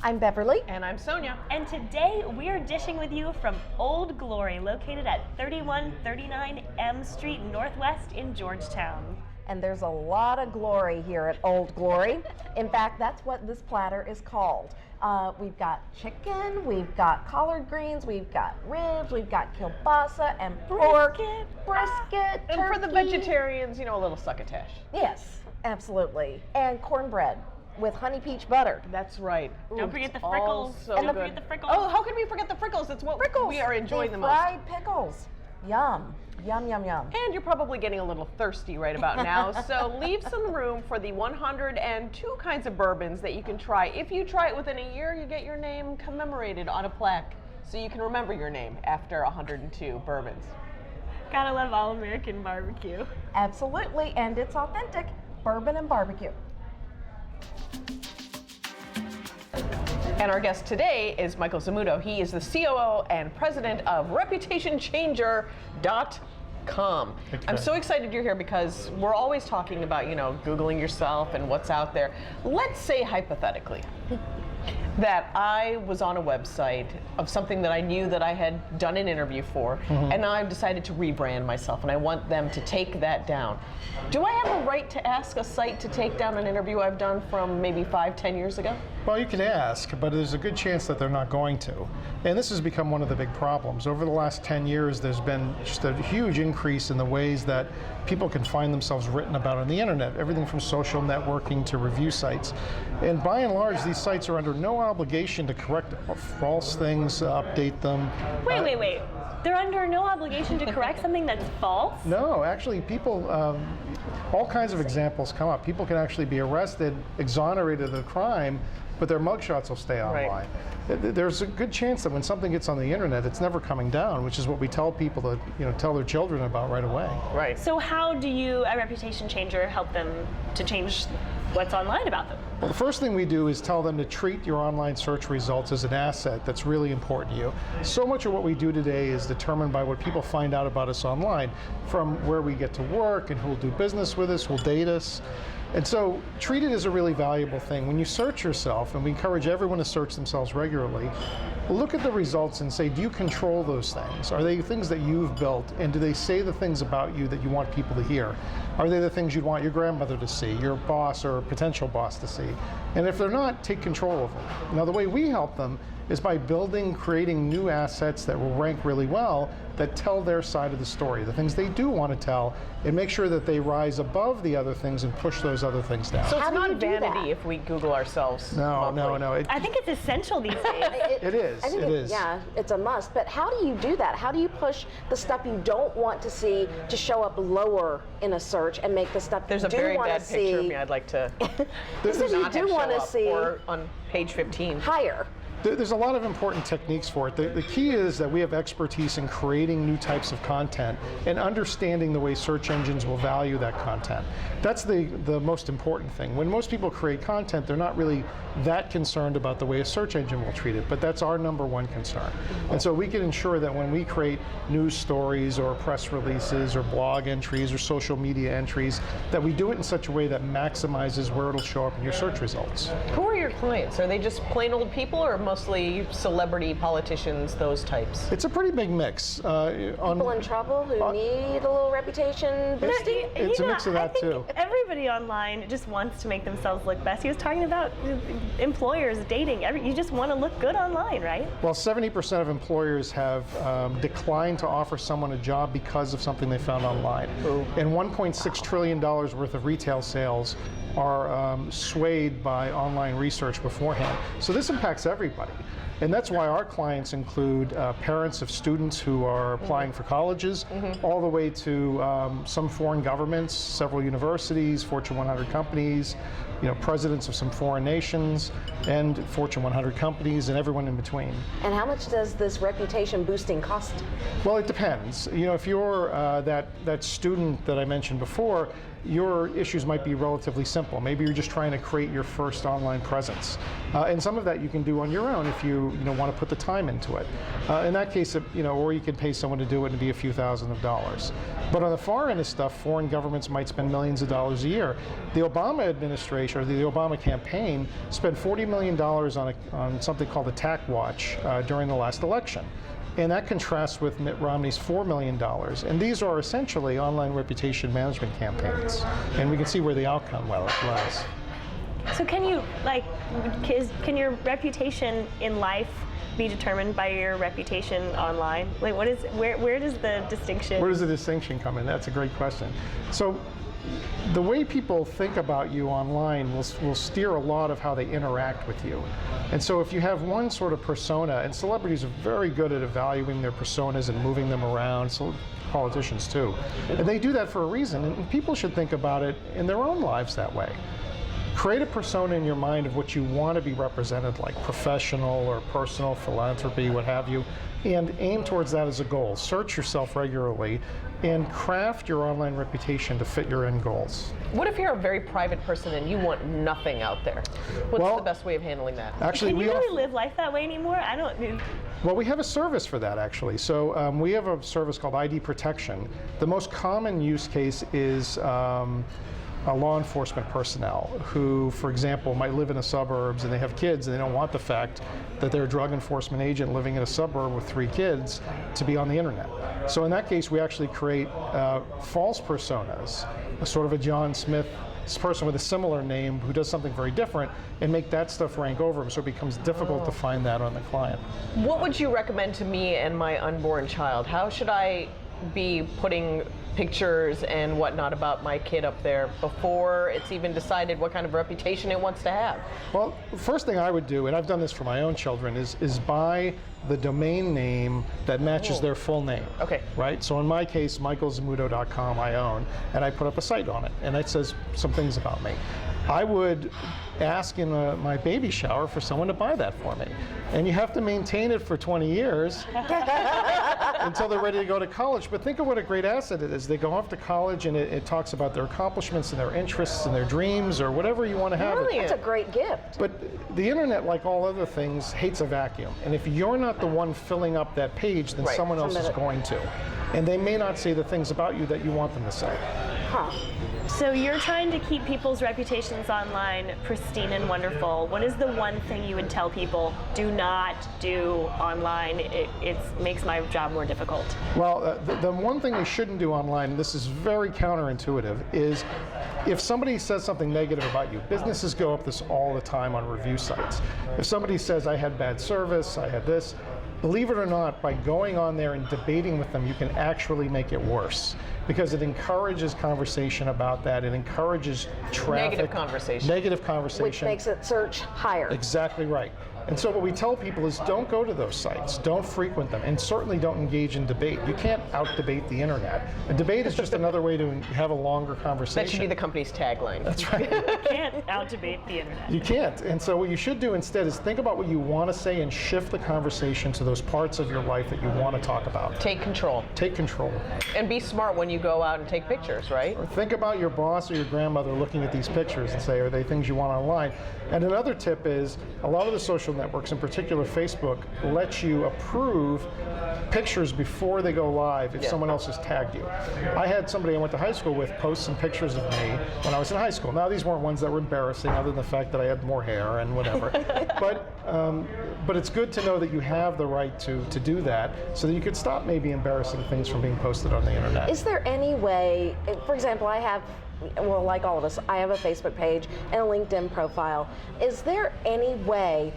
I'm Beverly. And I'm Sonia. And today we're dishing with you from Old Glory, located at 3139 M Street Northwest in Georgetown. And there's a lot of glory here at Old Glory. In fact, that's what this platter is called. We've got chicken, we've got collard greens, we've got ribs, we've got kielbasa and pork, brisket, and turkey. For the vegetarians, you know, a little succotash. Yes, absolutely. And cornbread with honey peach butter. That's right. Don't forget the frickles. Don't forget the frickles. Oh, how can we forget the frickles? It's what we are enjoying the most. Fried pickles. Yum. Yum, yum, yum. And you're probably getting a little thirsty right about now, so leave some room for the 102 kinds of bourbons that you can try. If you try it within a year, you get your name commemorated on a plaque, so you can remember your name after 102 bourbons. Gotta love all-American barbecue. Absolutely, and it's authentic bourbon and barbecue. And our guest today is Michael Zammuto. He is the COO and president of ReputationChanger.com. I'm so excited you're here because we're always talking about, you know, Googling yourself and what's out there. Let's say hypothetically that I was on a website of something that I knew that I had done an interview for, and now I've decided to rebrand myself and I want them to take that down. Do I have a right to ask a site to take down an interview I've done from maybe 5-10 years ago? Well, you can ask, but there's a good chance that they're not going to. And this has become one of the big problems. Over the last 10 years, there's been just a huge increase in the ways that people can find themselves written about on the internet, everything from social networking to review sites. And by and large, these sites are under no obligation to correct false things, update them. Wait. They're under no obligation to correct something that's false? No, actually, people, all kinds of examples come up. People can actually be arrested, exonerated of the crime, but their mugshots will stay online. Right. There's a good chance that when something gets on the internet, it's never coming down, which is what we tell people to, tell their children about right away. Right. So how do you, a reputation changer, help them to change what's online about them? Well, the first thing we do is tell them to treat your online search results as an asset that's really important to you. So much of what we do today is determined by what people find out about us online, from where we get to work and who will do business with us, who will date us. And so treat it as a really valuable thing. When you search yourself, and we encourage everyone to search themselves regularly, look at the results and say, do you control those things? Are they things that you've built? And do they say the things about you that you want people to hear? Are they the things you'd want your grandmother to see, your boss or potential boss to see? And if they're not, take control of them. Now, the way we help them is by creating new assets that will rank really well, that tell their side of the story, the things they do want to tell, and make sure that they rise above the other things and push those other things down. So it's not vanity if we Google ourselves. No. I think it's essential these days. It is. I think yeah, it's a must. But how do you do that? How do you push the stuff you don't want to see to show up lower in a search and make the stuff you do want to see? There's a very bad picture of me I'd like to you do want to see or on page 15. Higher. There's a lot of important techniques for it. The key is that we have expertise in creating new types of content and understanding the way search engines will value that content. That's the most important thing. When most people create content, they're not really that concerned about the way a search engine will treat it, but that's our #1 concern. And so we can ensure that when we create news stories or press releases or blog entries or social media entries, that we do it in such a way that maximizes where it'll show up in your search results. Who are your clients? Are they just plain old people or mostly celebrity, politicians, those types? It's a pretty big mix. People in trouble who need a little reputation boosting? It's a mix of that too. Everybody online just wants to make themselves look best. He was talking about employers, dating. You just want to look good online, right? Well, 70% of employers have declined to offer someone a job because of something they found online. And $1.6 trillion worth of retail sales are swayed by online research beforehand. So this impacts everybody. And that's why our clients include parents of students who are applying for colleges, all the way to some foreign governments, several universities, Fortune 100 companies, presidents of some foreign nations, and Fortune 100 companies, and everyone in between. And how much does this reputation boosting cost? Well, it depends. If you're that student that I mentioned before, your issues might be relatively simple. Maybe you're just trying to create your first online presence. And some of that you can do on your own if you you want to put the time into it. In that case, or you could pay someone to do it and be a few thousand of dollars. But on the far end of stuff, foreign governments might spend millions of dollars a year. The Obama administration, or the Obama campaign, spent $40 million on something called Attack Watch during the last election. And that contrasts with Mitt Romney's $4 million. And these are essentially online reputation management campaigns. And we can see where the outcome lies. So can your reputation in life be determined by your reputation online? Like, where does the distinction? Where does the distinction come in? That's a great question. So the way people think about you online will steer a lot of how they interact with you. And so if you have one sort of persona, and celebrities are very good at evaluating their personas and moving them around, so politicians too. And they do that for a reason, and people should think about it in their own lives that way. Create a persona in your mind of what you want to be represented like, professional or personal, philanthropy, what have you, and aim towards that as a goal. Search yourself regularly and craft your online reputation to fit your end goals. What if you're a very private person and you want nothing out there? What's the best way of handling that? Actually, Can you really live life that way anymore? I don't. Well, we have a service for that, actually. So we have a service called ID Protection. The most common use case is law enforcement personnel who, for example, might live in the suburbs and they have kids and they don't want the fact that they're a drug enforcement agent living in a suburb with 3 kids to be on the internet. So in that case, we actually create false personas, a sort of a John Smith person with a similar name who does something very different, and make that stuff rank over him so it becomes difficult to find that on the client. What would you recommend to me and my unborn child? How should I be putting pictures and whatnot about my kid up there before it's even decided what kind of reputation it wants to have? Well, the first thing I would do, and I've done this for my own children, is buy the domain name that matches their full name. Okay. Right? So in my case, michaelzammuto.com I own, and I put up a site on it, and it says some things about me. I would ask in my baby shower for someone to buy that for me. And you have to maintain it for 20 years until they're ready to go to college. But think of what a great asset it is. They go off to college and it talks about their accomplishments and their interests and their dreams or whatever you want to have. That's a great gift. But the internet, like all other things, hates a vacuum. And if you're not the one filling up that page, then someone else is going to. And they may not say the things about you that you want them to say. Huh. So you're trying to keep people's reputations online pristine and wonderful. What is the one thing you would tell people, do not do online? It makes my job more difficult. Well, the one thing we shouldn't do online, and this is very counterintuitive, is if somebody says something negative about you, businesses go up this all the time on review sites. If somebody says, I had bad service, I had this, believe it or not, by going on there and debating with them, you can actually make it worse. Because it encourages conversation about that. It encourages traffic. Negative conversation. Negative conversation. Which makes it search higher. Exactly right. And so what we tell people is don't go to those sites, don't frequent them, and certainly don't engage in debate. You can't out-debate the internet. A debate is just another way to have a longer conversation. That should be the company's tagline. That's right. You can't out-debate the internet. You can't. And so what you should do instead is think about what you want to say and shift the conversation to those parts of your life that you want to talk about. Take control. Take control. And be smart when you go out and take pictures, right? Or think about your boss or your grandmother looking at these pictures and say, are they things you want online? And another tip is a lot of the social networks, in particular Facebook, let you approve pictures before they go live if someone else has tagged you. I had somebody I went to high school with post some pictures of me when I was in high school. Now these weren't ones that were embarrassing other than the fact that I had more hair and whatever. But it's good to know that you have the right to do that so that you could stop maybe embarrassing things from being posted on the internet. Is there any way, for example, I have, well, like all of us, I have a Facebook page and a LinkedIn profile. Is there any way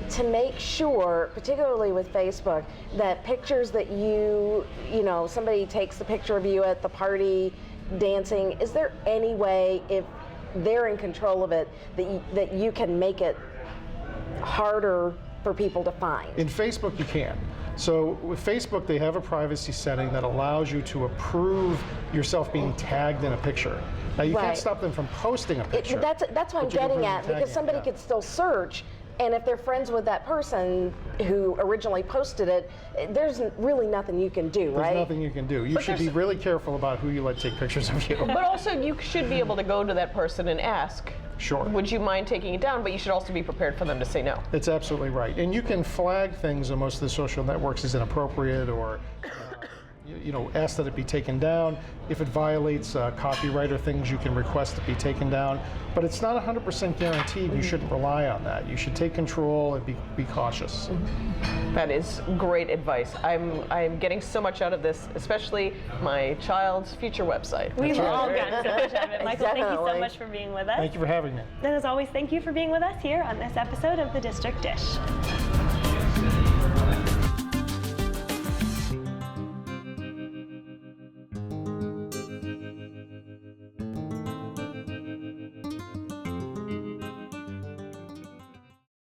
to make sure, particularly with Facebook, that pictures that you know, somebody takes the picture of you at the party dancing, is there any way, if they're in control of it, that you can make it harder for people to find? In Facebook, you can. So with Facebook, they have a privacy setting that allows you to approve yourself being tagged in a picture. Now, you can't stop them from posting a picture. That's what I'm getting at, because somebody could still search And if they're friends with that person who originally posted it, there's really nothing you can do, right? There's nothing you can do. You should be really careful about who you let take pictures of you. But also, you should be able to go to that person and ask, Sure. would you mind taking it down? But you should also be prepared for them to say no. That's absolutely right. And you can flag things on most of the social networks as inappropriate or ask that it be taken down. If it violates copyright or things, you can request it be taken down. But it's not 100% guaranteed. You shouldn't rely on that. You should take control and be cautious. That is great advice. I'm getting so much out of this, especially my child's future website. We've all gotten so much out of it. Michael, thank you so Definitely. much for being with us. Thank you for having me. And as always, thank you for being with us here on this episode of The District Dish.